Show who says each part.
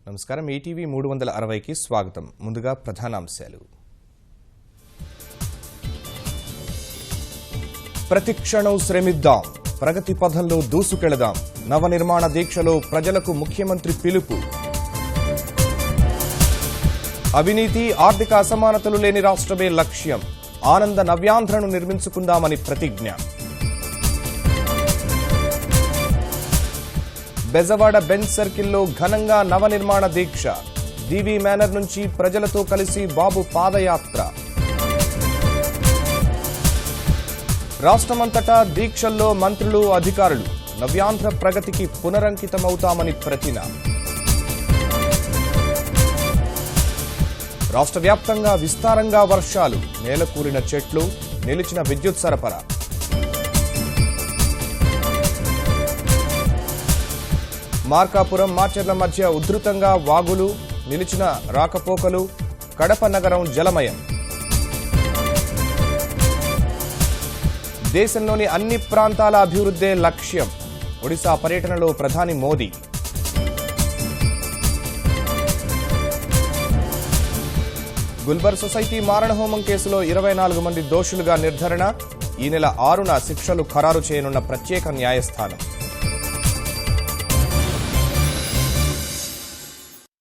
Speaker 1: నమస్కారం ఈటీవీ 360కి స్వాగతం. ముందుగా ప్రధానాంశాలు. ప్రతిక్షణం శ్రమిద్దాం, ప్రగతి పథంలో దూసుకెళదాం. నవనిర్మాణ దీక్షలో ప్రజలకు ముఖ్యమంత్రి పిలుపు. అవినీతి, ఆర్థిక అసమానతలు లేని రాష్ట్రమే లక్ష్యం. ఆనంద నవ్యాంధ్రను నిర్మించుకుందామని ప్రతిజ్ఞ. బెజవాడ బెంచ్ సర్కిల్లో ఘనంగా నవనిర్మాణ దీక్ష. డివి మేనర్ నుంచి ప్రజలతో కలిసి బాబు పాదయాత్ర. రాష్ట్రమంతటా దీక్షల్లో మంత్రులు, అధికారులు. నవ్యాంధ్ర ప్రగతికి పునరంకితమవుతామని ప్రతిన. రాష్ట్ర వ్యాప్తంగా విస్తారంగా వర్షాలు. నేలకూలిన చెట్లు, నిలిచిన విద్యుత్ సరఫరా. మార్కాపురం, మాచర్ల మధ్య ఉధృతంగా వాగులు, నిలిచిన రాకపోకలు. కడప నగరం జలమయం. దేశంలోని అన్ని ప్రాంతాల అభివృద్ధే లక్ష్యం. ఒడిశా పర్యటనలో ప్రధాని మోదీ. గుల్బర్ సొసైటీ మారణహోమం కేసులో 24 మంది దోషులుగా నిర్ధారణ. ఈ నెల 6న శిక్షలు ఖరారు చేయనున్న ప్రత్యేక న్యాయస్థానం.